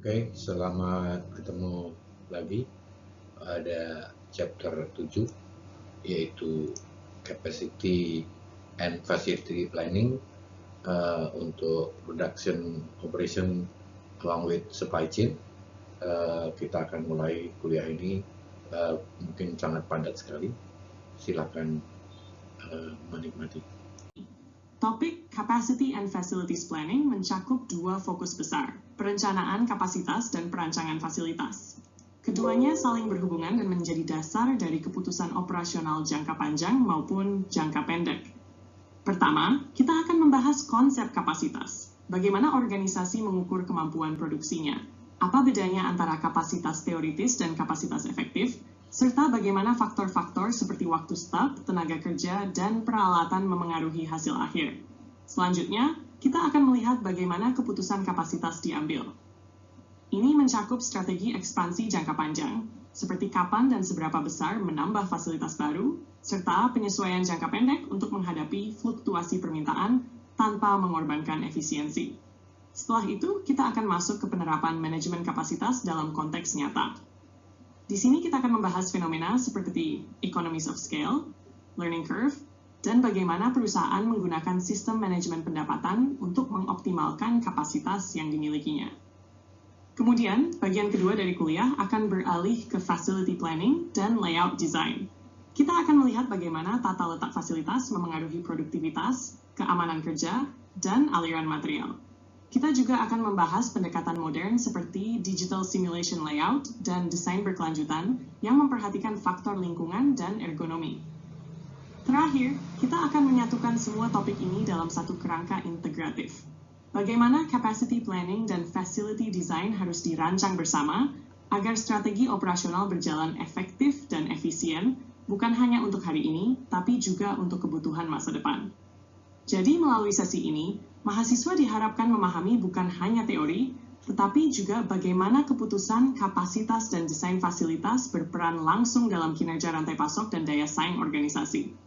Oke, selamat ketemu lagi pada chapter 7, yaitu Capacity and Facility Planning untuk Production Operation along with Supply Chain. Kita akan mulai kuliah ini, mungkin sangat padat sekali. Silakan menikmati. Topik Capacity and Facilities Planning mencakup dua fokus besar, perencanaan kapasitas dan perancangan fasilitas. Keduanya saling berhubungan dan menjadi dasar dari keputusan operasional jangka panjang maupun jangka pendek. Pertama, kita akan membahas konsep kapasitas. Bagaimana organisasi mengukur kemampuan produksinya? Apa bedanya antara kapasitas teoritis dan kapasitas efektif? Serta bagaimana faktor-faktor seperti waktu staf, tenaga kerja, dan peralatan memengaruhi hasil akhir. Selanjutnya, kita akan melihat bagaimana keputusan kapasitas diambil. Ini mencakup strategi ekspansi jangka panjang, seperti kapan dan seberapa besar menambah fasilitas baru, serta penyesuaian jangka pendek untuk menghadapi fluktuasi permintaan tanpa mengorbankan efisiensi. Setelah itu, kita akan masuk ke penerapan manajemen kapasitas dalam konteks nyata. Di sini kita akan membahas fenomena seperti economies of scale, learning curve, dan bagaimana perusahaan menggunakan sistem manajemen pendapatan untuk mengoptimalkan kapasitas yang dimilikinya. Kemudian, bagian kedua dari kuliah akan beralih ke facility planning dan layout design. Kita akan melihat bagaimana tata letak fasilitas memengaruhi produktivitas, keamanan kerja, dan aliran material. Kita juga akan membahas pendekatan modern seperti digital simulation layout dan desain berkelanjutan yang memperhatikan faktor lingkungan dan ergonomi. Terakhir, kita akan menyatukan semua topik ini dalam satu kerangka integratif. Bagaimana capacity planning dan facility design harus dirancang bersama agar strategi operasional berjalan efektif dan efisien, bukan hanya untuk hari ini, tapi juga untuk kebutuhan masa depan. Jadi melalui sesi ini, mahasiswa diharapkan memahami bukan hanya teori, tetapi juga bagaimana keputusan, kapasitas, dan desain fasilitas berperan langsung dalam kinerja rantai pasok dan daya saing organisasi.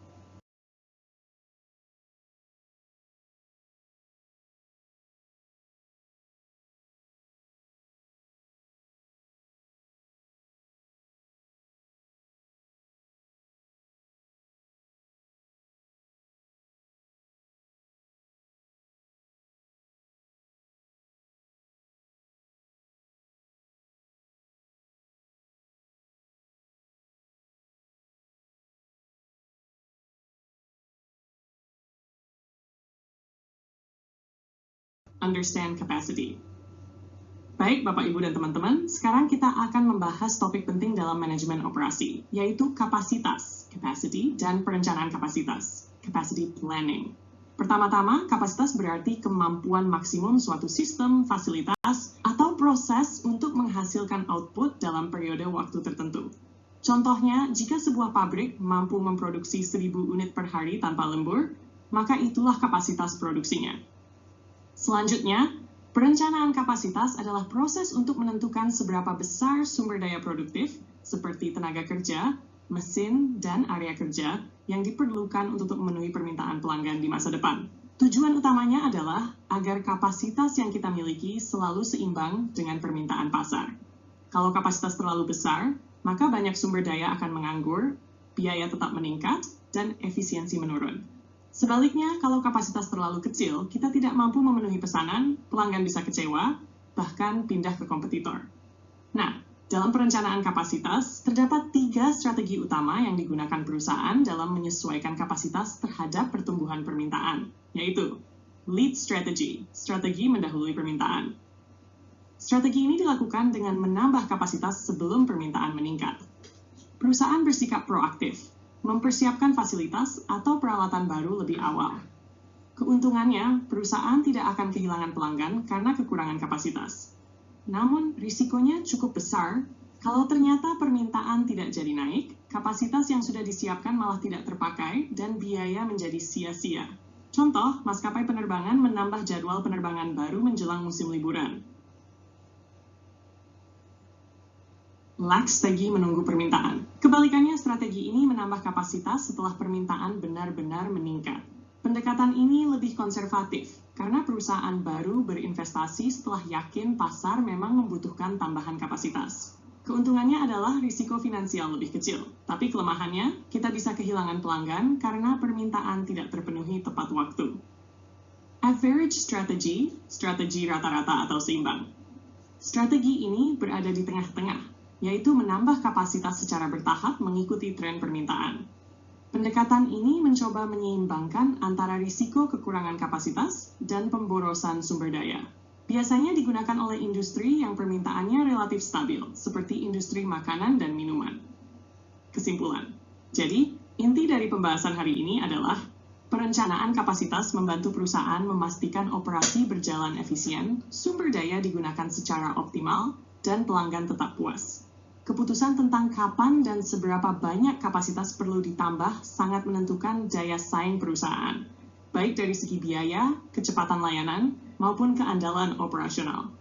Understand capacity. Baik, Bapak, Ibu, dan teman-teman, sekarang kita akan membahas topik penting dalam manajemen operasi, yaitu kapasitas, capacity, dan perencanaan kapasitas, capacity planning. Pertama-tama, kapasitas berarti kemampuan maksimum suatu sistem, fasilitas, atau proses untuk menghasilkan output dalam periode waktu tertentu. Contohnya, jika sebuah pabrik mampu memproduksi 1.000 unit per hari tanpa lembur, maka itulah kapasitas produksinya. Selanjutnya, perencanaan kapasitas adalah proses untuk menentukan seberapa besar sumber daya produktif, seperti tenaga kerja, mesin, dan area kerja, yang diperlukan untuk memenuhi permintaan pelanggan di masa depan. Tujuan utamanya adalah agar kapasitas yang kita miliki selalu seimbang dengan permintaan pasar. Kalau kapasitas terlalu besar, maka banyak sumber daya akan menganggur, biaya tetap meningkat, dan efisiensi menurun. Sebaliknya, kalau kapasitas terlalu kecil, kita tidak mampu memenuhi pesanan, pelanggan bisa kecewa, bahkan pindah ke kompetitor. Nah, dalam perencanaan kapasitas, terdapat 3 strategi utama yang digunakan perusahaan dalam menyesuaikan kapasitas terhadap pertumbuhan permintaan, yaitu lead strategy, strategi mendahului permintaan. Strategi ini dilakukan dengan menambah kapasitas sebelum permintaan meningkat. Perusahaan bersikap proaktif, mempersiapkan fasilitas atau peralatan baru lebih awal. Keuntungannya, perusahaan tidak akan kehilangan pelanggan karena kekurangan kapasitas. Namun, risikonya cukup besar kalau ternyata permintaan tidak jadi naik, kapasitas yang sudah disiapkan malah tidak terpakai, dan biaya menjadi sia-sia. Contoh, maskapai penerbangan menambah jadwal penerbangan baru menjelang musim liburan. Lax strategi menunggu permintaan. Kebalikannya, strategi ini menambah kapasitas setelah permintaan benar-benar meningkat. Pendekatan ini lebih konservatif, karena perusahaan baru berinvestasi setelah yakin pasar memang membutuhkan tambahan kapasitas. Keuntungannya adalah risiko finansial lebih kecil, tapi kelemahannya kita bisa kehilangan pelanggan karena permintaan tidak terpenuhi tepat waktu. Average strategy, strategi rata-rata atau seimbang. Strategi ini berada di tengah-tengah, yaitu menambah kapasitas secara bertahap mengikuti tren permintaan. Pendekatan ini mencoba menyeimbangkan antara risiko kekurangan kapasitas dan pemborosan sumber daya. Biasanya digunakan oleh industri yang permintaannya relatif stabil, seperti industri makanan dan minuman. Kesimpulan. Jadi, inti dari pembahasan hari ini adalah perencanaan kapasitas membantu perusahaan memastikan operasi berjalan efisien, sumber daya digunakan secara optimal, dan pelanggan tetap puas. Keputusan tentang kapan dan seberapa banyak kapasitas perlu ditambah sangat menentukan daya saing perusahaan, baik dari segi biaya, kecepatan layanan, maupun keandalan operasional.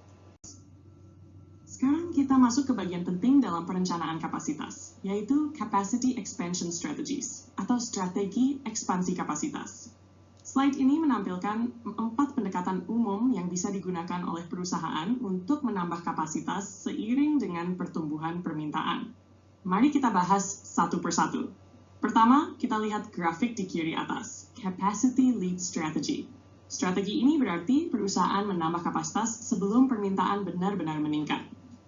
Sekarang kita masuk ke bagian penting dalam perencanaan kapasitas, yaitu Capacity Expansion Strategies, atau strategi ekspansi kapasitas. Slide ini menampilkan 4 pendekatan umum yang bisa digunakan oleh perusahaan untuk menambah kapasitas seiring dengan pertumbuhan permintaan. Mari kita bahas satu persatu. Pertama, kita lihat grafik di kiri atas, Capacity Lead Strategy. Strategi ini berarti perusahaan menambah kapasitas sebelum permintaan benar-benar meningkat.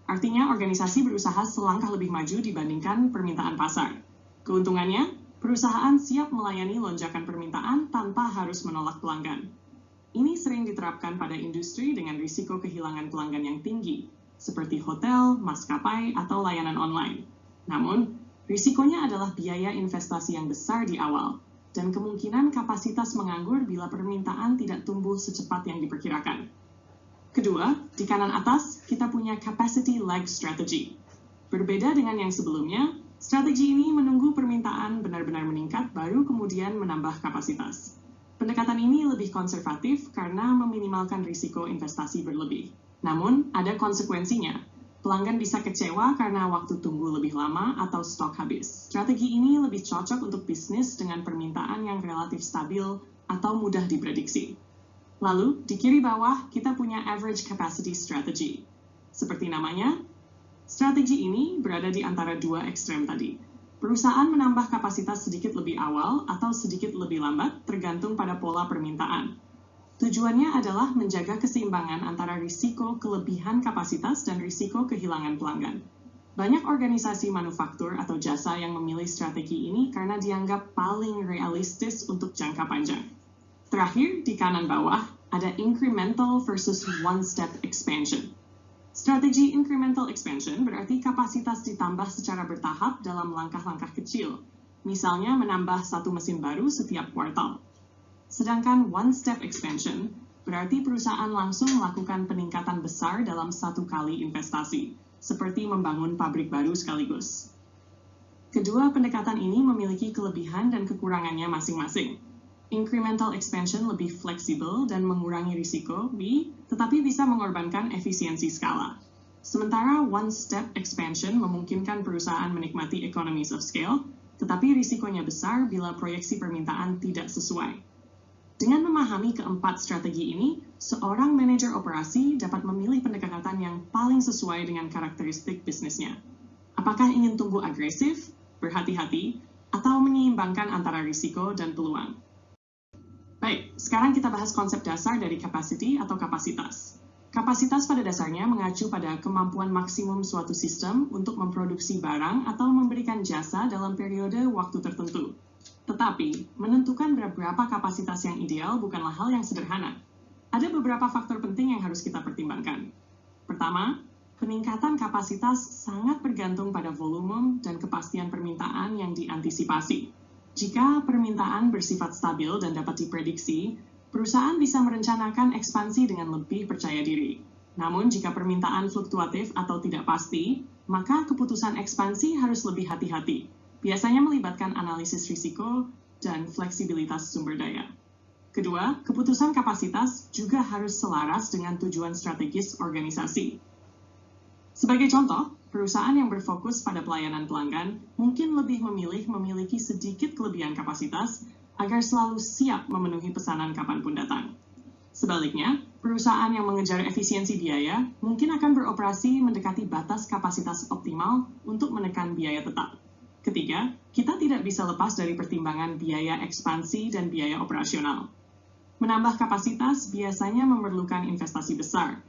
Artinya, organisasi berusaha selangkah lebih maju dibandingkan permintaan pasar. Keuntungannya, perusahaan siap melayani lonjakan permintaan tanpa harus menolak pelanggan. Ini sering diterapkan pada industri dengan risiko kehilangan pelanggan yang tinggi, seperti hotel, maskapai, atau layanan online. Namun, risikonya adalah biaya investasi yang besar di awal, dan kemungkinan kapasitas menganggur bila permintaan tidak tumbuh secepat yang diperkirakan. Kedua, di kanan atas, kita punya Capacity Lag Strategy. Berbeda dengan yang sebelumnya, strategi ini menunggu permintaan benar-benar meningkat, baru kemudian menambah kapasitas. Pendekatan ini lebih konservatif karena meminimalkan risiko investasi berlebih. Namun, ada konsekuensinya. Pelanggan bisa kecewa karena waktu tunggu lebih lama atau stok habis. Strategi ini lebih cocok untuk bisnis dengan permintaan yang relatif stabil atau mudah diprediksi. Lalu, di kiri bawah, kita punya Average Capacity Strategy. Seperti namanya, strategi ini berada di antara dua ekstrem tadi. Perusahaan menambah kapasitas sedikit lebih awal atau sedikit lebih lambat, tergantung pada pola permintaan. Tujuannya adalah menjaga keseimbangan antara risiko kelebihan kapasitas dan risiko kehilangan pelanggan. Banyak organisasi manufaktur atau jasa yang memilih strategi ini karena dianggap paling realistis untuk jangka panjang. Terakhir, di kanan bawah, ada incremental versus one-step expansion. Strategi incremental expansion berarti kapasitas ditambah secara bertahap dalam langkah-langkah kecil, misalnya menambah satu mesin baru setiap kuartal. Sedangkan one-step expansion berarti perusahaan langsung melakukan peningkatan besar dalam satu kali investasi, seperti membangun pabrik baru sekaligus. Kedua pendekatan ini memiliki kelebihan dan kekurangannya masing-masing. Incremental expansion lebih fleksibel dan mengurangi risiko, tetapi bisa mengorbankan efisiensi skala. Sementara one-step expansion memungkinkan perusahaan menikmati economies of scale, tetapi risikonya besar bila proyeksi permintaan tidak sesuai. Dengan memahami keempat strategi ini, seorang manajer operasi dapat memilih pendekatan yang paling sesuai dengan karakteristik bisnisnya. Apakah ingin tumbuh agresif, berhati-hati, atau menyeimbangkan antara risiko dan peluang? Baik, sekarang kita bahas konsep dasar dari capacity atau kapasitas. Kapasitas pada dasarnya mengacu pada kemampuan maksimum suatu sistem untuk memproduksi barang atau memberikan jasa dalam periode waktu tertentu. Tetapi, menentukan berapa kapasitas yang ideal bukanlah hal yang sederhana. Ada beberapa faktor penting yang harus kita pertimbangkan. Pertama, peningkatan kapasitas sangat bergantung pada volume dan kepastian permintaan yang diantisipasi. Jika permintaan bersifat stabil dan dapat diprediksi, perusahaan bisa merencanakan ekspansi dengan lebih percaya diri. Namun, jika permintaan fluktuatif atau tidak pasti, maka keputusan ekspansi harus lebih hati-hati. Biasanya melibatkan analisis risiko dan fleksibilitas sumber daya. Kedua, keputusan kapasitas juga harus selaras dengan tujuan strategis organisasi. Sebagai contoh, perusahaan yang berfokus pada pelayanan pelanggan mungkin lebih memilih memiliki sedikit kelebihan kapasitas agar selalu siap memenuhi pesanan kapanpun datang. Sebaliknya, perusahaan yang mengejar efisiensi biaya mungkin akan beroperasi mendekati batas kapasitas optimal untuk menekan biaya tetap. Ketiga, kita tidak bisa lepas dari pertimbangan biaya ekspansi dan biaya operasional. Menambah kapasitas biasanya memerlukan investasi besar,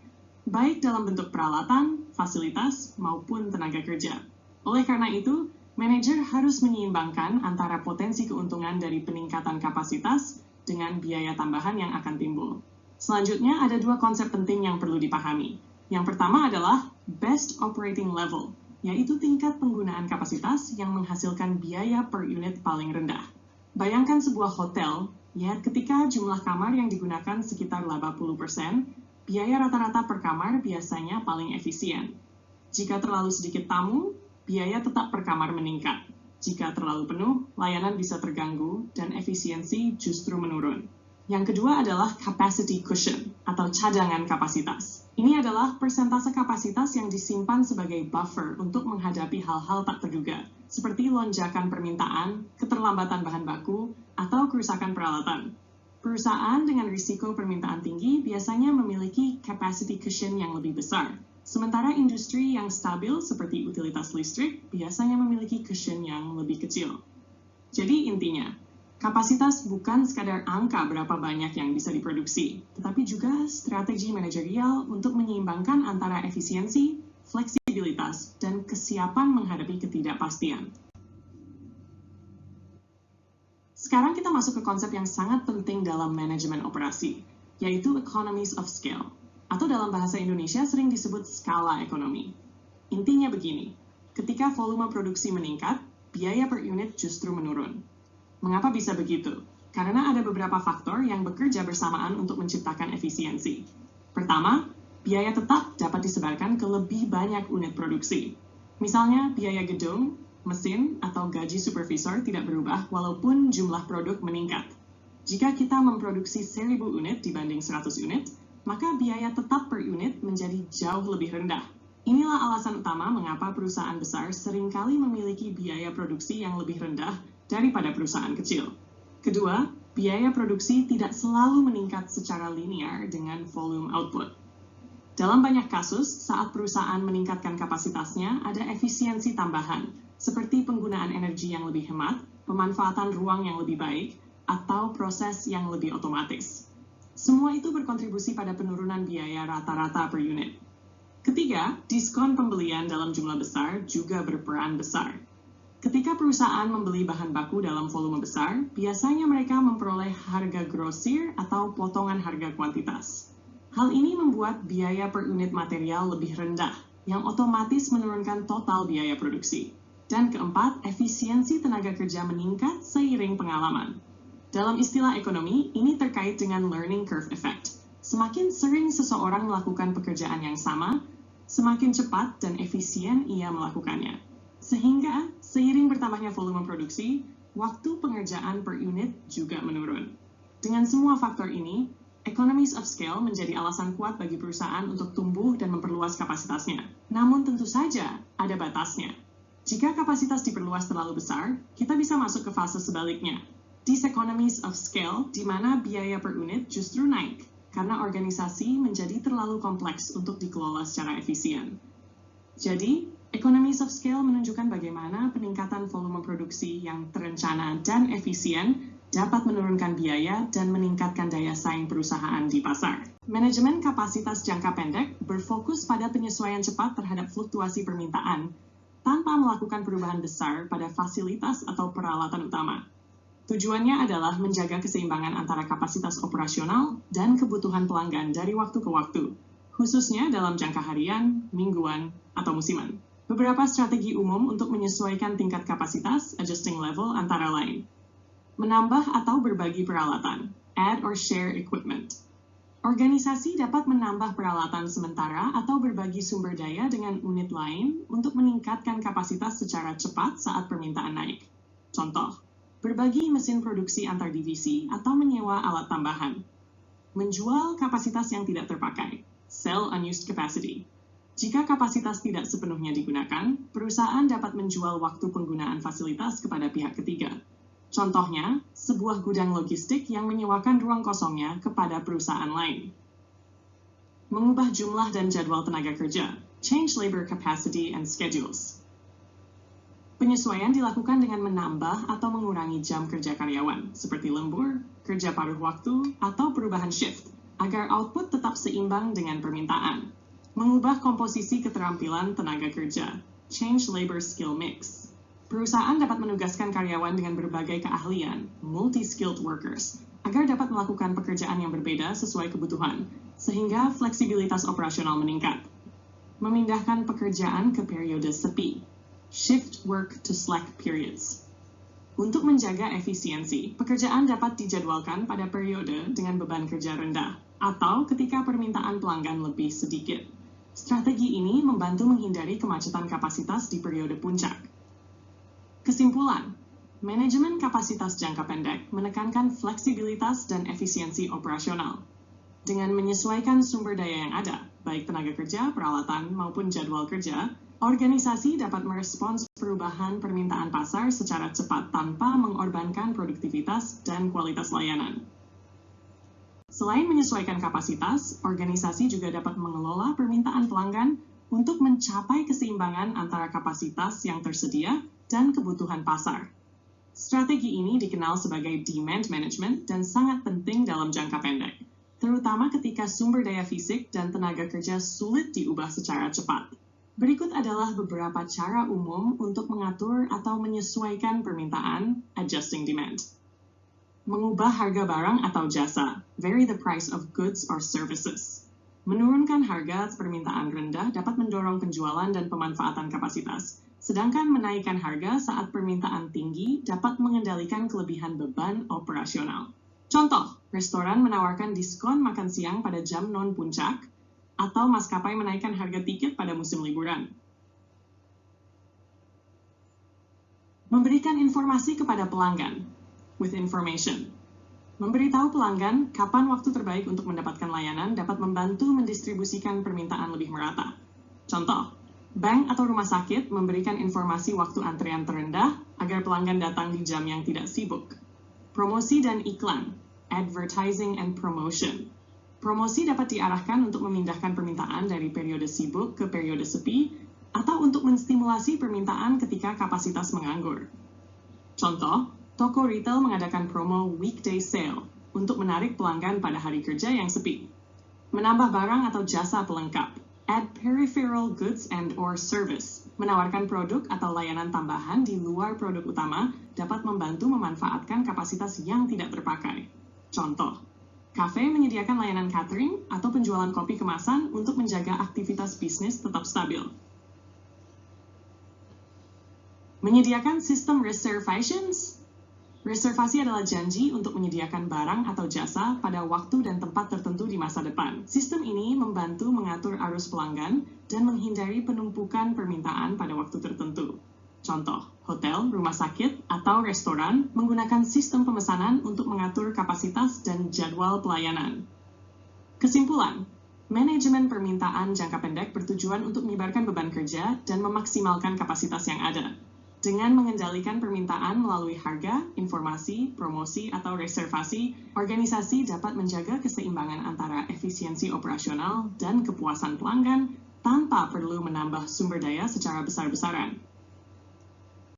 baik dalam bentuk peralatan, fasilitas, maupun tenaga kerja. Oleh karena itu, manajer harus menyeimbangkan antara potensi keuntungan dari peningkatan kapasitas dengan biaya tambahan yang akan timbul. Selanjutnya, ada dua konsep penting yang perlu dipahami. Yang pertama adalah best operating level, yaitu tingkat penggunaan kapasitas yang menghasilkan biaya per unit paling rendah. Bayangkan sebuah hotel, ya ketika jumlah kamar yang digunakan sekitar 80%, biaya rata-rata per kamar biasanya paling efisien. Jika terlalu sedikit tamu, biaya tetap per kamar meningkat. Jika terlalu penuh, layanan bisa terganggu dan efisiensi justru menurun. Yang kedua adalah capacity cushion atau cadangan kapasitas. Ini adalah persentase kapasitas yang disimpan sebagai buffer untuk menghadapi hal-hal tak terduga, seperti lonjakan permintaan, keterlambatan bahan baku, atau kerusakan peralatan. Perusahaan dengan risiko permintaan tinggi biasanya memiliki capacity cushion yang lebih besar, sementara industri yang stabil seperti utilitas listrik biasanya memiliki cushion yang lebih kecil. Jadi intinya, kapasitas bukan sekadar angka berapa banyak yang bisa diproduksi, tetapi juga strategi manajerial untuk menyeimbangkan antara efisiensi, fleksibilitas, dan kesiapan menghadapi ketidakpastian. Sekarang kita masuk ke konsep yang sangat penting dalam manajemen operasi, yaitu economies of scale, atau dalam bahasa Indonesia sering disebut skala ekonomi. Intinya begini, ketika volume produksi meningkat, biaya per unit justru menurun. Mengapa bisa begitu? Karena ada beberapa faktor yang bekerja bersamaan untuk menciptakan efisiensi. Pertama, biaya tetap dapat disebarkan ke lebih banyak unit produksi. Misalnya, biaya gedung, mesin, atau gaji supervisor tidak berubah walaupun jumlah produk meningkat. Jika kita memproduksi 1000 unit dibanding 100 unit, maka biaya tetap per unit menjadi jauh lebih rendah. Inilah alasan utama mengapa perusahaan besar seringkali memiliki biaya produksi yang lebih rendah daripada perusahaan kecil. Kedua, biaya produksi tidak selalu meningkat secara linear dengan volume output. Dalam banyak kasus, saat perusahaan meningkatkan kapasitasnya, ada efisiensi tambahan, seperti penggunaan energi yang lebih hemat, pemanfaatan ruang yang lebih baik, atau proses yang lebih otomatis. Semua itu berkontribusi pada penurunan biaya rata-rata per unit. Ketiga, diskon pembelian dalam jumlah besar juga berperan besar. Ketika perusahaan membeli bahan baku dalam volume besar, biasanya mereka memperoleh harga grosir atau potongan harga kuantitas. Hal ini membuat biaya per unit material lebih rendah, yang otomatis menurunkan total biaya produksi. Dan keempat, efisiensi tenaga kerja meningkat seiring pengalaman. Dalam istilah ekonomi, ini terkait dengan learning curve effect. Semakin sering seseorang melakukan pekerjaan yang sama, semakin cepat dan efisien ia melakukannya. Sehingga, seiring bertambahnya volume produksi, waktu pengerjaan per unit juga menurun. Dengan semua faktor ini, economies of scale menjadi alasan kuat bagi perusahaan untuk tumbuh dan memperluas kapasitasnya. Namun tentu saja, ada batasnya. Jika kapasitas diperluas terlalu besar, kita bisa masuk ke fase sebaliknya. Diseconomies of scale, di mana biaya per unit justru naik, karena organisasi menjadi terlalu kompleks untuk dikelola secara efisien. Jadi, economies of scale menunjukkan bagaimana peningkatan volume produksi yang terencana dan efisien dapat menurunkan biaya dan meningkatkan daya saing perusahaan di pasar. Manajemen kapasitas jangka pendek berfokus pada penyesuaian cepat terhadap fluktuasi permintaan, tanpa melakukan perubahan besar pada fasilitas atau peralatan utama. Tujuannya adalah menjaga keseimbangan antara kapasitas operasional dan kebutuhan pelanggan dari waktu ke waktu, khususnya dalam jangka harian, mingguan, atau musiman. Beberapa strategi umum untuk menyesuaikan tingkat kapasitas, adjusting level, antara lain. Menambah atau berbagi peralatan, add or share equipment. Organisasi dapat menambah peralatan sementara atau berbagi sumber daya dengan unit lain untuk meningkatkan kapasitas secara cepat saat permintaan naik. Contoh, berbagi mesin produksi antar divisi atau menyewa alat tambahan. Menjual kapasitas yang tidak terpakai, sell unused capacity. Jika kapasitas tidak sepenuhnya digunakan, perusahaan dapat menjual waktu penggunaan fasilitas kepada pihak ketiga. Contohnya, sebuah gudang logistik yang menyewakan ruang kosongnya kepada perusahaan lain. Mengubah jumlah dan jadwal tenaga kerja, change labor capacity and schedules. Penyesuaian dilakukan dengan menambah atau mengurangi jam kerja karyawan, seperti lembur, kerja paruh waktu, atau perubahan shift, agar output tetap seimbang dengan permintaan. Mengubah komposisi keterampilan tenaga kerja, change labor skill mix. Perusahaan dapat menugaskan karyawan dengan berbagai keahlian, multi-skilled workers, agar dapat melakukan pekerjaan yang berbeda sesuai kebutuhan, sehingga fleksibilitas operasional meningkat. Memindahkan pekerjaan ke periode sepi, shift work to slack periods. Untuk menjaga efisiensi, pekerjaan dapat dijadwalkan pada periode dengan beban kerja rendah, atau ketika permintaan pelanggan lebih sedikit. Strategi ini membantu menghindari kemacetan kapasitas di periode puncak. Kesimpulan, manajemen kapasitas jangka pendek menekankan fleksibilitas dan efisiensi operasional. Dengan menyesuaikan sumber daya yang ada, baik tenaga kerja, peralatan, maupun jadwal kerja, organisasi dapat merespons perubahan permintaan pasar secara cepat tanpa mengorbankan produktivitas dan kualitas layanan. Selain menyesuaikan kapasitas, organisasi juga dapat mengelola permintaan pelanggan untuk mencapai keseimbangan antara kapasitas yang tersedia dan kebutuhan pasar. Strategi ini dikenal sebagai demand management dan sangat penting dalam jangka pendek, terutama ketika sumber daya fisik dan tenaga kerja sulit diubah secara cepat. Berikut adalah beberapa cara umum untuk mengatur atau menyesuaikan permintaan, adjusting demand. Mengubah harga barang atau jasa, vary the price of goods or services. Menurunkan harga permintaan rendah dapat mendorong penjualan dan pemanfaatan kapasitas, sedangkan menaikkan harga saat permintaan tinggi dapat mengendalikan kelebihan beban operasional. Contoh, restoran menawarkan diskon makan siang pada jam non-puncak, atau maskapai menaikkan harga tiket pada musim liburan. Memberikan informasi kepada pelanggan, with information. Memberitahu pelanggan kapan waktu terbaik untuk mendapatkan layanan dapat membantu mendistribusikan permintaan lebih merata. Contoh, bank atau rumah sakit memberikan informasi waktu antrean terendah agar pelanggan datang di jam yang tidak sibuk. Promosi dan iklan, advertising and promotion. Promosi dapat diarahkan untuk memindahkan permintaan dari periode sibuk ke periode sepi atau untuk menstimulasi permintaan ketika kapasitas menganggur. Contoh, toko retail mengadakan promo weekday sale untuk menarik pelanggan pada hari kerja yang sepi. Menambah barang atau jasa pelengkap, add peripheral goods and or service. Menawarkan produk atau layanan tambahan di luar produk utama dapat membantu memanfaatkan kapasitas yang tidak terpakai. Contoh, kafe menyediakan layanan catering atau penjualan kopi kemasan untuk menjaga aktivitas bisnis tetap stabil. Menyediakan sistem reservations. Reservasi adalah janji untuk menyediakan barang atau jasa pada waktu dan tempat tertentu di masa depan. Sistem ini membantu mengatur arus pelanggan dan menghindari penumpukan permintaan pada waktu tertentu. Contoh, hotel, rumah sakit, atau restoran menggunakan sistem pemesanan untuk mengatur kapasitas dan jadwal pelayanan. Kesimpulan, manajemen permintaan jangka pendek bertujuan untuk menyebarkan beban kerja dan memaksimalkan kapasitas yang ada. Dengan mengendalikan permintaan melalui harga, informasi, promosi, atau reservasi, organisasi dapat menjaga keseimbangan antara efisiensi operasional dan kepuasan pelanggan tanpa perlu menambah sumber daya secara besar-besaran.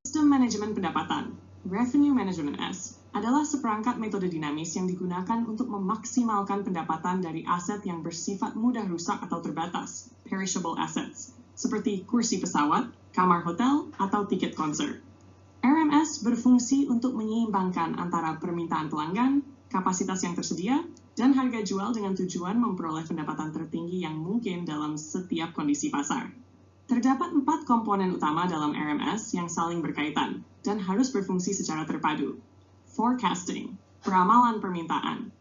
Sistem manajemen pendapatan, Revenue Management S, adalah seperangkat metode dinamis yang digunakan untuk memaksimalkan pendapatan dari aset yang bersifat mudah rusak atau terbatas, perishable assets, seperti kursi pesawat, kamar hotel, atau tiket konser. RMS berfungsi untuk menyeimbangkan antara permintaan pelanggan, kapasitas yang tersedia, dan harga jual dengan tujuan memperoleh pendapatan tertinggi yang mungkin dalam setiap kondisi pasar. Terdapat 4 komponen utama dalam RMS yang saling berkaitan dan harus berfungsi secara terpadu. Forecasting, peramalan permintaan,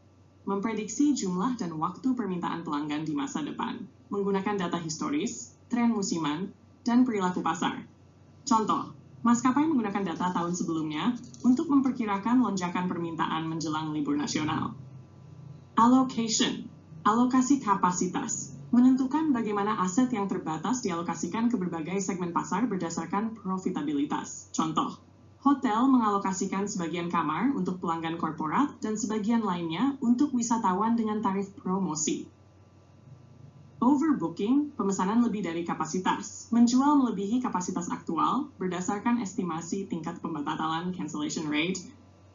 memprediksi jumlah dan waktu permintaan pelanggan di masa depan, menggunakan data historis, tren musiman, dan perilaku pasar. Contoh, maskapai menggunakan data tahun sebelumnya untuk memperkirakan lonjakan permintaan menjelang libur nasional. Allocation, alokasi kapasitas, menentukan bagaimana aset yang terbatas dialokasikan ke berbagai segmen pasar berdasarkan profitabilitas. Contoh, Hotel mengalokasikan sebagian kamar untuk pelanggan korporat dan sebagian lainnya untuk wisatawan dengan tarif promosi. Overbooking, pemesanan lebih dari kapasitas, menjual melebihi kapasitas aktual berdasarkan estimasi tingkat pembatalan cancellation rate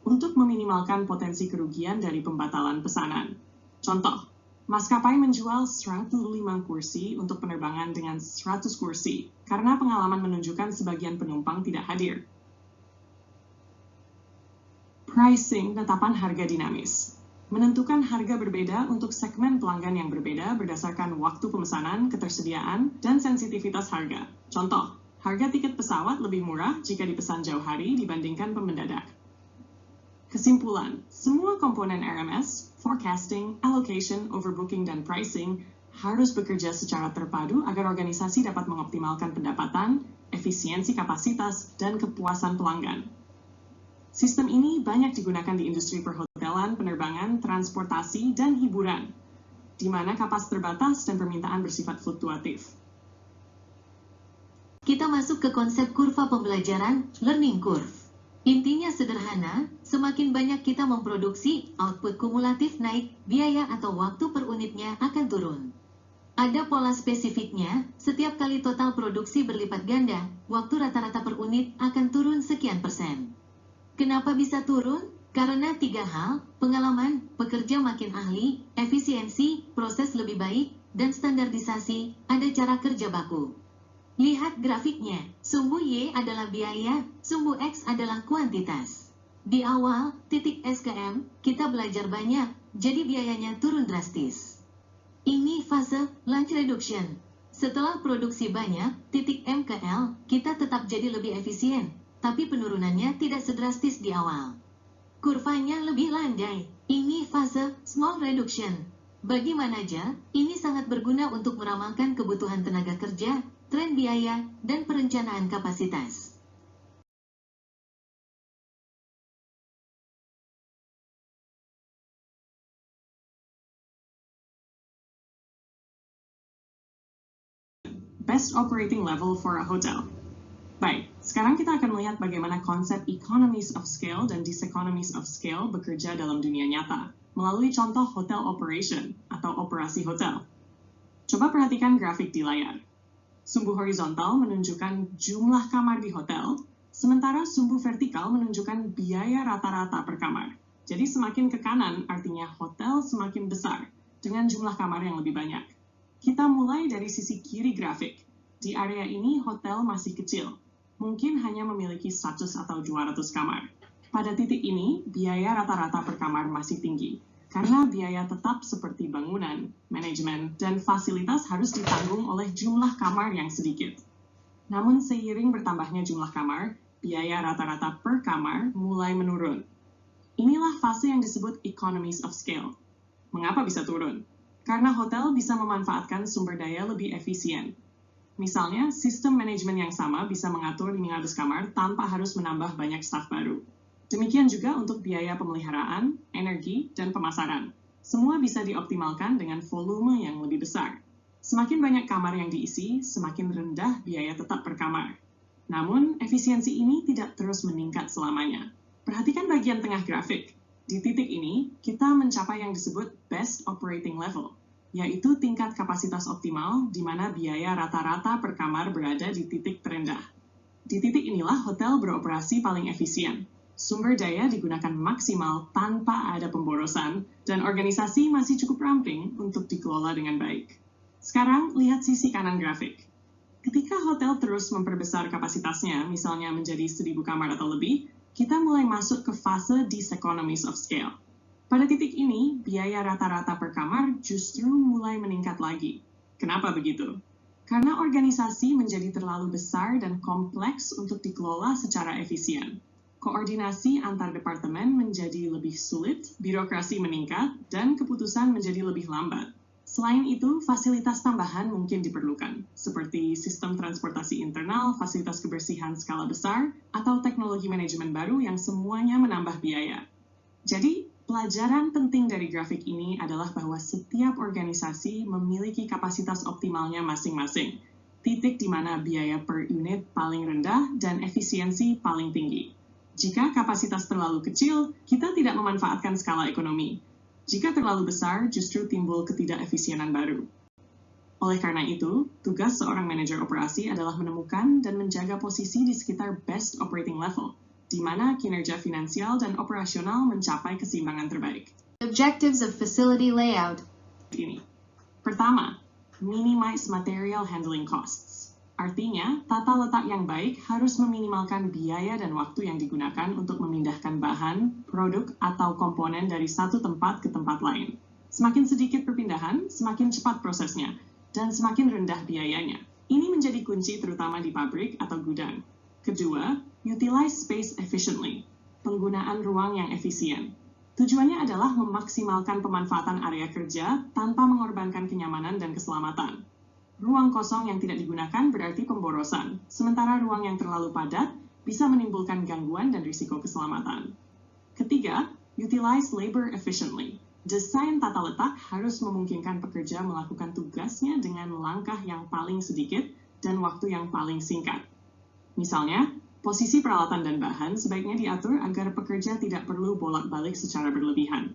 untuk meminimalkan potensi kerugian dari pembatalan pesanan. Contoh, maskapai menjual 105 kursi untuk penerbangan dengan 100 kursi karena pengalaman menunjukkan sebagian penumpang tidak hadir. Pricing, penetapan harga dinamis. Menentukan harga berbeda untuk segmen pelanggan yang berbeda berdasarkan waktu pemesanan, ketersediaan, dan sensitivitas harga. Contoh, harga tiket pesawat lebih murah jika dipesan jauh hari dibandingkan mendadak. Kesimpulan, semua komponen RMS, forecasting, allocation, overbooking, dan pricing harus bekerja secara terpadu agar organisasi dapat mengoptimalkan pendapatan, efisiensi kapasitas, dan kepuasan pelanggan. Sistem ini banyak digunakan di industri perhotelan, penerbangan, transportasi, dan hiburan, di mana kapasitas terbatas dan permintaan bersifat fluktuatif. Kita masuk ke konsep kurva pembelajaran, learning curve. Intinya sederhana, semakin banyak kita memproduksi, output kumulatif naik, biaya atau waktu per unitnya akan turun. Ada pola spesifiknya, setiap kali total produksi berlipat ganda, waktu rata-rata per unit akan turun sekian persen. Kenapa bisa turun? Karena 3 hal, pengalaman, pekerja makin ahli, efisiensi, proses lebih baik, dan standarisasi, ada cara kerja baku. Lihat grafiknya, sumbu Y adalah biaya, sumbu X adalah kuantitas. Di awal, titik S ke M, kita belajar banyak, jadi biayanya turun drastis. Ini fase lunch reduction. Setelah produksi banyak, titik M ke L, kita tetap jadi lebih efisien, tapi penurunannya tidak sedrastis di awal. Kurvanya lebih landai. Ini fase small reduction. Bagi manajer, ini sangat berguna untuk meramalkan kebutuhan tenaga kerja, tren biaya, dan perencanaan kapasitas. Best operating level for a hotel. Baik, sekarang kita akan melihat bagaimana konsep economies of scale dan diseconomies of scale bekerja dalam dunia nyata, melalui contoh hotel operation atau operasi hotel. Coba perhatikan grafik di layar. Sumbu horizontal menunjukkan jumlah kamar di hotel, sementara sumbu vertikal menunjukkan biaya rata-rata per kamar. Jadi semakin ke kanan artinya hotel semakin besar, dengan jumlah kamar yang lebih banyak. Kita mulai dari sisi kiri grafik. Di area ini hotel masih kecil, mungkin hanya memiliki 100 atau 200 kamar. Pada titik ini, biaya rata-rata per kamar masih tinggi, karena biaya tetap seperti bangunan, manajemen, dan fasilitas harus ditanggung oleh jumlah kamar yang sedikit. Namun seiring bertambahnya jumlah kamar, biaya rata-rata per kamar mulai menurun. Inilah fase yang disebut economies of scale. Mengapa bisa turun? Karena hotel bisa memanfaatkan sumber daya lebih efisien. Misalnya, sistem manajemen yang sama bisa mengatur 500 kamar tanpa harus menambah banyak staf baru. Demikian juga untuk biaya pemeliharaan, energi, dan pemasaran. Semua bisa dioptimalkan dengan volume yang lebih besar. Semakin banyak kamar yang diisi, semakin rendah biaya tetap per kamar. Namun, efisiensi ini tidak terus meningkat selamanya. Perhatikan bagian tengah grafik. Di titik ini, kita mencapai yang disebut best operating level, yaitu tingkat kapasitas optimal di mana biaya rata-rata per kamar berada di titik terendah. Di titik inilah hotel beroperasi paling efisien. Sumber daya digunakan maksimal tanpa ada pemborosan, dan organisasi masih cukup ramping untuk dikelola dengan baik. Sekarang, lihat sisi kanan grafik. Ketika hotel terus memperbesar kapasitasnya, misalnya menjadi 1.000 kamar atau lebih, kita mulai masuk ke fase diseconomies of scale. Pada titik ini, biaya rata-rata per kamar justru mulai meningkat lagi. Kenapa begitu? Karena organisasi menjadi terlalu besar dan kompleks untuk dikelola secara efisien. Koordinasi antar departemen menjadi lebih sulit, birokrasi meningkat, dan keputusan menjadi lebih lambat. Selain itu, fasilitas tambahan mungkin diperlukan, seperti sistem transportasi internal, fasilitas kebersihan skala besar, atau teknologi manajemen baru yang semuanya menambah biaya. Jadi, pelajaran penting dari grafik ini adalah bahwa setiap organisasi memiliki kapasitas optimalnya masing-masing, titik di mana biaya per unit paling rendah dan efisiensi paling tinggi. Jika kapasitas terlalu kecil, kita tidak memanfaatkan skala ekonomi. Jika terlalu besar, justru timbul ketidakefisienan baru. Oleh karena itu, tugas seorang manajer operasi adalah menemukan dan menjaga posisi di sekitar best operating level, di mana kinerja finansial dan operasional mencapai keseimbangan terbaik. Objectives of facility layout. Ini. Pertama, minimize material handling costs. Artinya, tata letak yang baik harus meminimalkan biaya dan waktu yang digunakan untuk memindahkan bahan, produk, atau komponen dari satu tempat ke tempat lain. Semakin sedikit perpindahan, semakin cepat prosesnya, dan semakin rendah biayanya. Ini menjadi kunci terutama di pabrik atau gudang. Kedua, utilize space efficiently. Penggunaan ruang yang efisien. Tujuannya adalah memaksimalkan pemanfaatan area kerja tanpa mengorbankan kenyamanan dan keselamatan. Ruang kosong yang tidak digunakan berarti pemborosan, sementara ruang yang terlalu padat bisa menimbulkan gangguan dan risiko keselamatan. Ketiga, utilize labor efficiently. Desain tata letak harus memungkinkan pekerja melakukan tugasnya dengan langkah yang paling sedikit dan waktu yang paling singkat. Misalnya, posisi peralatan dan bahan sebaiknya diatur agar pekerja tidak perlu bolak-balik secara berlebihan.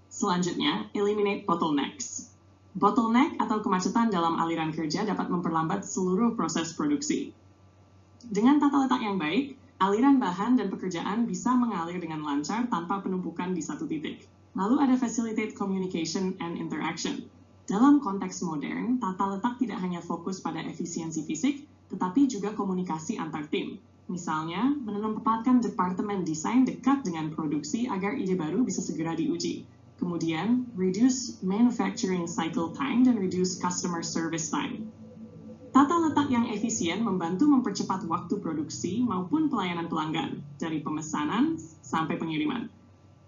Selanjutnya, eliminate bottlenecks. Bottleneck atau kemacetan dalam aliran kerja dapat memperlambat seluruh proses produksi. Dengan tata letak yang baik, aliran bahan dan pekerjaan bisa mengalir dengan lancar tanpa penumpukan di satu titik. Lalu ada facilitate communication and interaction. Dalam konteks modern, tata letak tidak hanya fokus pada efisiensi fisik, tetapi juga komunikasi antar tim. Misalnya, menempatkan departemen desain dekat dengan produksi agar ide baru bisa segera diuji. Kemudian, reduce manufacturing cycle time dan reduce customer service time. Tata letak yang efisien membantu mempercepat waktu produksi maupun pelayanan pelanggan, dari pemesanan sampai pengiriman.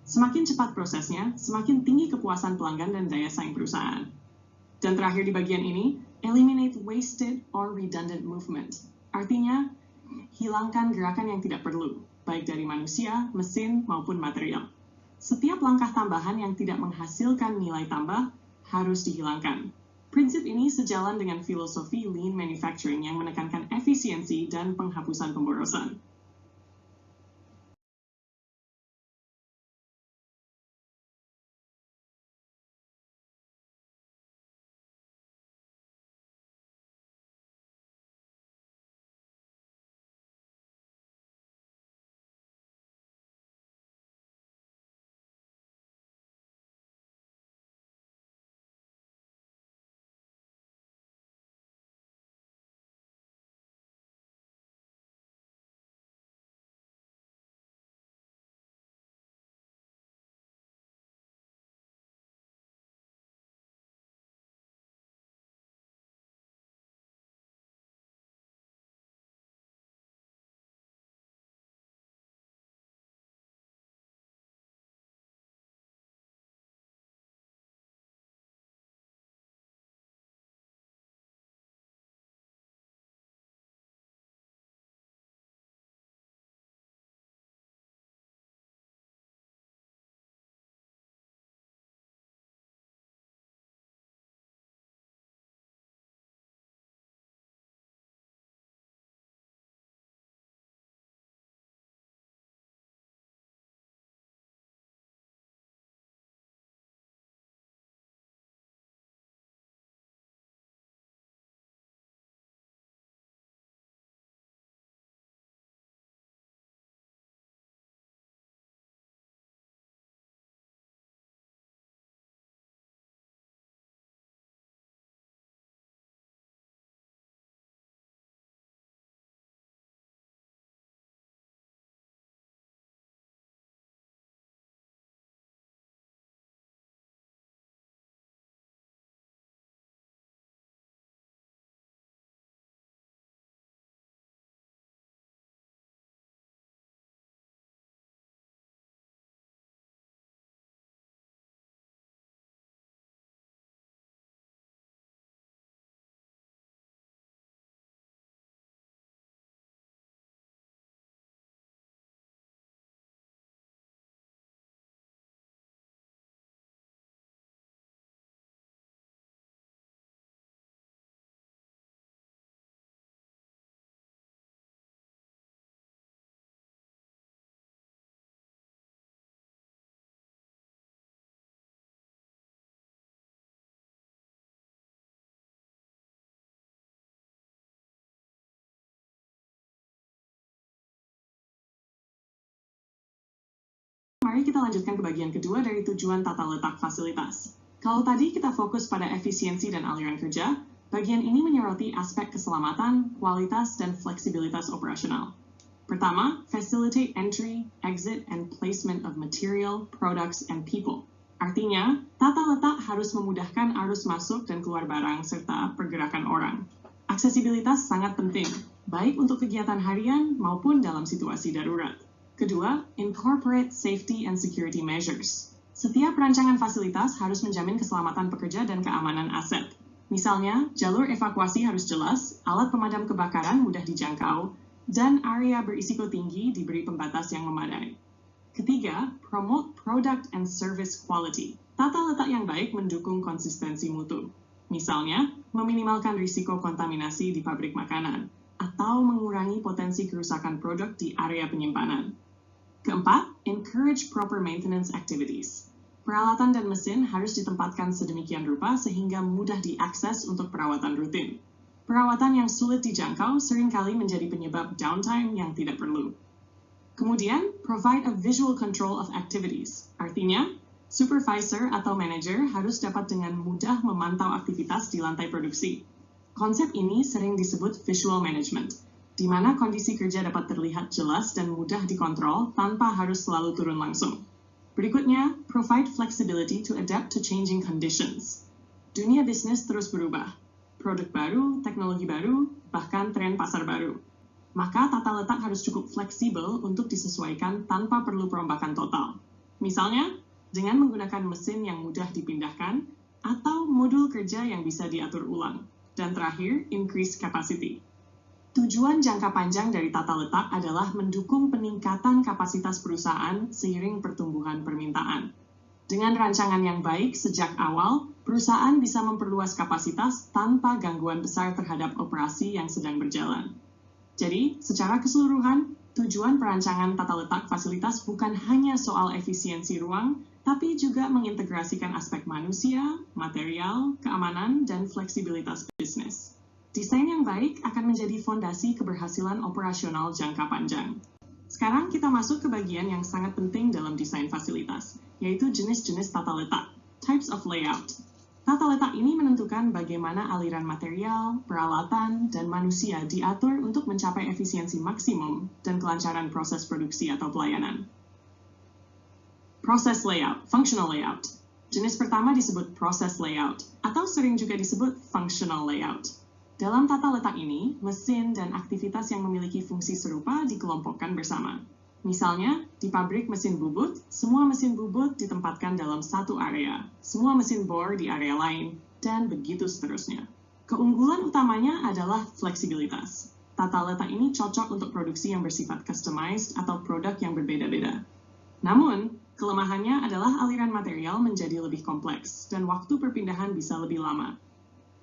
Semakin cepat prosesnya, semakin tinggi kepuasan pelanggan dan daya saing perusahaan. Dan terakhir di bagian ini, eliminate wasted or redundant movement. Artinya, hilangkan gerakan yang tidak perlu, baik dari manusia, mesin, maupun material. Setiap langkah tambahan yang tidak menghasilkan nilai tambah harus dihilangkan. Prinsip ini sejalan dengan filosofi lean manufacturing yang menekankan efisiensi dan penghapusan pemborosan. Mari kita lanjutkan ke bagian kedua dari tujuan tata letak fasilitas. Kalau tadi kita fokus pada efisiensi dan aliran kerja, bagian ini menyoroti aspek keselamatan, kualitas, dan fleksibilitas operasional. Pertama, facilitate entry, exit, and placement of material, products, and people. Artinya, tata letak harus memudahkan arus masuk dan keluar barang serta pergerakan orang. Aksesibilitas sangat penting, baik untuk kegiatan harian maupun dalam situasi darurat. Kedua, incorporate safety and security measures. Setiap rancangan fasilitas harus menjamin keselamatan pekerja dan keamanan aset. Misalnya, jalur evakuasi harus jelas, alat pemadam kebakaran mudah dijangkau, dan area berisiko tinggi diberi pembatas yang memadai. Ketiga, promote product and service quality. Tata letak yang baik mendukung konsistensi mutu. Misalnya, meminimalkan risiko kontaminasi di pabrik makanan, atau mengurangi potensi kerusakan produk di area penyimpanan. Keempat, encourage proper maintenance activities. Peralatan dan mesin harus ditempatkan sedemikian rupa sehingga mudah diakses untuk perawatan rutin. Perawatan yang sulit dijangkau seringkali menjadi penyebab downtime yang tidak perlu. Kemudian, provide a visual control of activities. Artinya, supervisor atau manager harus dapat dengan mudah memantau aktivitas di lantai produksi. Konsep ini sering disebut visual management, di mana kondisi kerja dapat terlihat jelas dan mudah dikontrol tanpa harus selalu turun langsung. Berikutnya, provide flexibility to adapt to changing conditions. Dunia bisnis terus berubah. Produk baru, teknologi baru, bahkan tren pasar baru. Maka tata letak harus cukup fleksibel untuk disesuaikan tanpa perlu perombakan total. Misalnya, dengan menggunakan mesin yang mudah dipindahkan atau modul kerja yang bisa diatur ulang. Dan terakhir, increase capacity. Tujuan jangka panjang dari tata letak adalah mendukung peningkatan kapasitas perusahaan seiring pertumbuhan permintaan. Dengan rancangan yang baik sejak awal, perusahaan bisa memperluas kapasitas tanpa gangguan besar terhadap operasi yang sedang berjalan. Jadi, secara keseluruhan, tujuan perancangan tata letak fasilitas bukan hanya soal efisiensi ruang, tapi juga mengintegrasikan aspek manusia, material, keamanan, dan fleksibilitas bisnis. Desain yang baik akan menjadi fondasi keberhasilan operasional jangka panjang. Sekarang kita masuk ke bagian yang sangat penting dalam desain fasilitas, yaitu jenis-jenis tata letak, types of layout. Tata letak ini menentukan bagaimana aliran material, peralatan, dan manusia diatur untuk mencapai efisiensi maksimum dan kelancaran proses produksi atau pelayanan. Process layout, functional layout. Jenis pertama disebut process layout, atau sering juga disebut functional layout. Dalam tata letak ini, mesin dan aktivitas yang memiliki fungsi serupa dikelompokkan bersama. Misalnya, di pabrik mesin bubut, semua mesin bubut ditempatkan dalam satu area, semua mesin bor di area lain, dan begitu seterusnya. Keunggulan utamanya adalah fleksibilitas. Tata letak ini cocok untuk produksi yang bersifat customized atau produk yang berbeda-beda. Namun, kelemahannya adalah aliran material menjadi lebih kompleks, dan waktu perpindahan bisa lebih lama.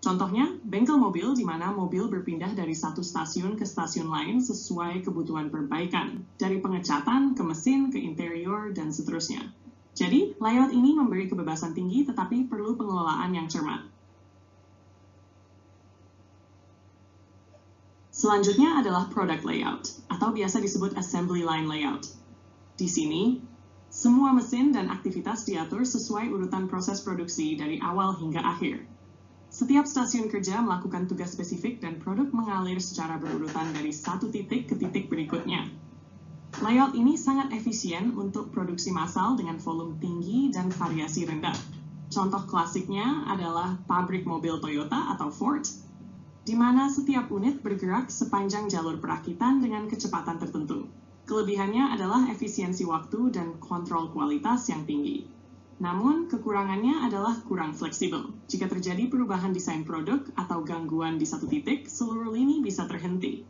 Contohnya, bengkel mobil di mana mobil berpindah dari satu stasiun ke stasiun lain sesuai kebutuhan perbaikan, dari pengecatan ke mesin, ke interior, dan seterusnya. Jadi, layout ini memberi kebebasan tinggi tetapi perlu pengelolaan yang cermat. Selanjutnya adalah product layout, atau biasa disebut assembly line layout. Di sini, semua mesin dan aktivitas diatur sesuai urutan proses produksi dari awal hingga akhir. Setiap stasiun kerja melakukan tugas spesifik dan produk mengalir secara berurutan dari satu titik ke titik berikutnya. Layout ini sangat efisien untuk produksi massal dengan volume tinggi dan variasi rendah. Contoh klasiknya adalah pabrik mobil Toyota atau Ford, di mana setiap unit bergerak sepanjang jalur perakitan dengan kecepatan tertentu. Kelebihannya adalah efisiensi waktu dan kontrol kualitas yang tinggi. Namun, kekurangannya adalah kurang fleksibel. Jika terjadi perubahan desain produk atau gangguan di satu titik, seluruh lini bisa terhenti.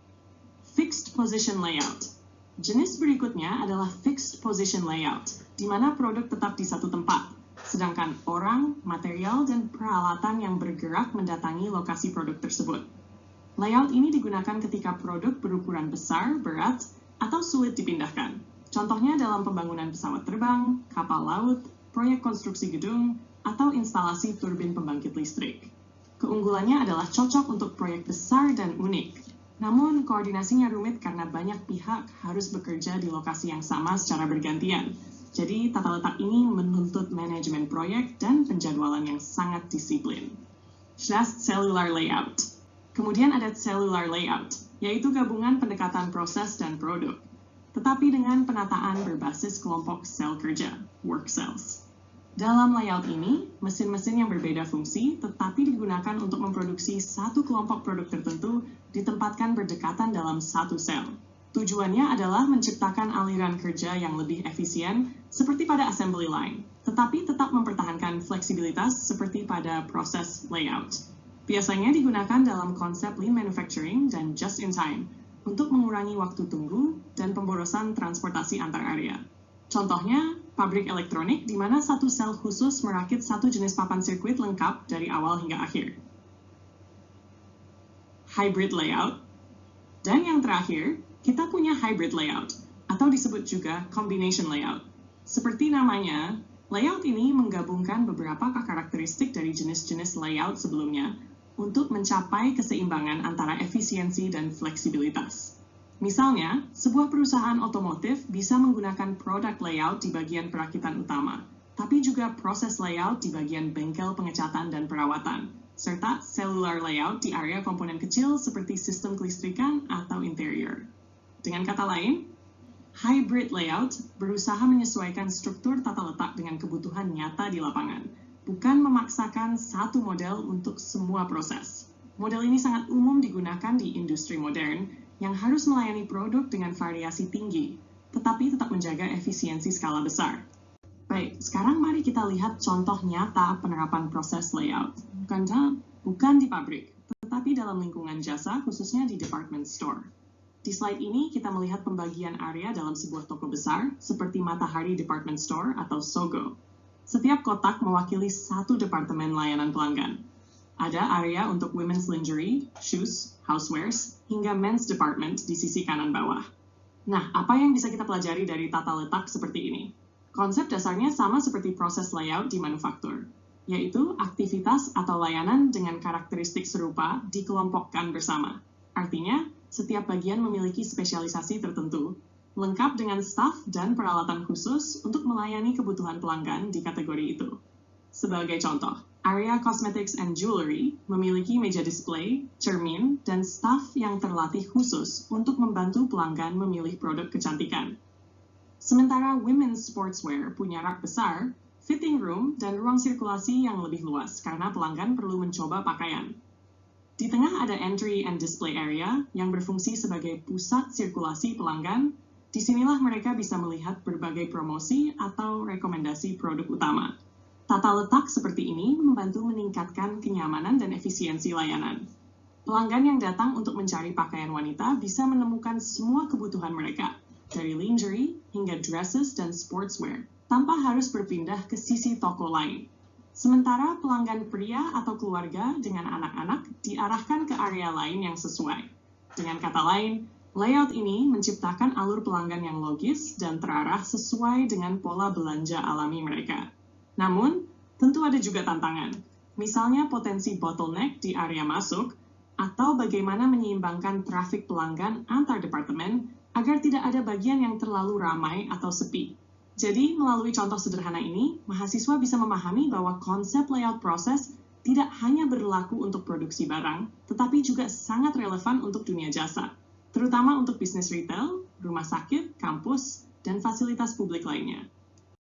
Fixed position layout. Jenis berikutnya adalah fixed position layout, di mana produk tetap di satu tempat, sedangkan orang, material, dan peralatan yang bergerak mendatangi lokasi produk tersebut. Layout ini digunakan ketika produk berukuran besar, berat, atau sulit dipindahkan. Contohnya dalam pembangunan pesawat terbang, kapal laut, proyek konstruksi gedung, atau instalasi turbin pembangkit listrik. Keunggulannya adalah cocok untuk proyek besar dan unik. Namun, koordinasinya rumit karena banyak pihak harus bekerja di lokasi yang sama secara bergantian. Jadi tata letak ini menuntut manajemen proyek dan penjadwalan yang sangat disiplin. Just cellular layout. Kemudian ada cellular layout, yaitu gabungan pendekatan proses dan produk, tetapi dengan penataan berbasis kelompok sel kerja, work cells. Dalam layout ini, mesin-mesin yang berbeda fungsi tetapi digunakan untuk memproduksi satu kelompok produk tertentu ditempatkan berdekatan dalam satu sel. Tujuannya adalah menciptakan aliran kerja yang lebih efisien seperti pada assembly line, tetapi tetap mempertahankan fleksibilitas seperti pada proses layout. Biasanya digunakan dalam konsep lean manufacturing dan just in time untuk mengurangi waktu tunggu dan pemborosan transportasi antar area. Contohnya, pabrik elektronik di mana satu sel khusus merakit satu jenis papan sirkuit lengkap dari awal hingga akhir. Hybrid layout. Dan yang terakhir, kita punya hybrid layout, atau disebut juga combination layout. Seperti namanya, layout ini menggabungkan beberapa karakteristik dari jenis-jenis layout sebelumnya untuk mencapai keseimbangan antara efisiensi dan fleksibilitas. Misalnya, sebuah perusahaan otomotif bisa menggunakan product layout di bagian perakitan utama, tapi juga proses layout di bagian bengkel pengecatan dan perawatan, serta cellular layout di area komponen kecil seperti sistem kelistrikan atau interior. Dengan kata lain, hybrid layout berusaha menyesuaikan struktur tata letak dengan kebutuhan nyata di lapangan, bukan memaksakan satu model untuk semua proses. Model ini sangat umum digunakan di industri modern yang harus melayani produk dengan variasi tinggi, tetapi tetap menjaga efisiensi skala besar. Baik, sekarang mari kita lihat contoh nyata penerapan proses layout. Bukan di pabrik, tetapi dalam lingkungan jasa, khususnya di department store. Di slide ini, kita melihat pembagian area dalam sebuah toko besar, seperti Matahari Department Store atau SOGO. Setiap kotak mewakili satu departemen layanan pelanggan. Ada area untuk women's lingerie, shoes, housewares, hingga men's department di sisi kanan bawah. Nah, apa yang bisa kita pelajari dari tata letak seperti ini? Konsep dasarnya sama seperti proses layout di manufaktur, yaitu aktivitas atau layanan dengan karakteristik serupa dikelompokkan bersama. Artinya, setiap bagian memiliki spesialisasi tertentu, lengkap dengan staf dan peralatan khusus untuk melayani kebutuhan pelanggan di kategori itu. Sebagai contoh, area cosmetics and jewelry memiliki meja display, cermin, dan staf yang terlatih khusus untuk membantu pelanggan memilih produk kecantikan. Sementara women's sportswear punya rak besar, fitting room, dan ruang sirkulasi yang lebih luas karena pelanggan perlu mencoba pakaian. Di tengah ada entry and display area yang berfungsi sebagai pusat sirkulasi pelanggan. Disinilah mereka bisa melihat berbagai promosi atau rekomendasi produk utama. Tata letak seperti ini membantu meningkatkan kenyamanan dan efisiensi layanan. Pelanggan yang datang untuk mencari pakaian wanita bisa menemukan semua kebutuhan mereka, dari lingerie hingga dresses dan sportswear, tanpa harus berpindah ke sisi toko lain. Sementara pelanggan pria atau keluarga dengan anak-anak diarahkan ke area lain yang sesuai. Dengan kata lain, layout ini menciptakan alur pelanggan yang logis dan terarah sesuai dengan pola belanja alami mereka. Namun, tentu ada juga tantangan. Misalnya potensi bottleneck di area masuk, atau bagaimana menyeimbangkan trafik pelanggan antar departemen agar tidak ada bagian yang terlalu ramai atau sepi. Jadi, melalui contoh sederhana ini, mahasiswa bisa memahami bahwa konsep layout proses tidak hanya berlaku untuk produksi barang, tetapi juga sangat relevan untuk dunia jasa, terutama untuk bisnis retail, rumah sakit, kampus, dan fasilitas publik lainnya.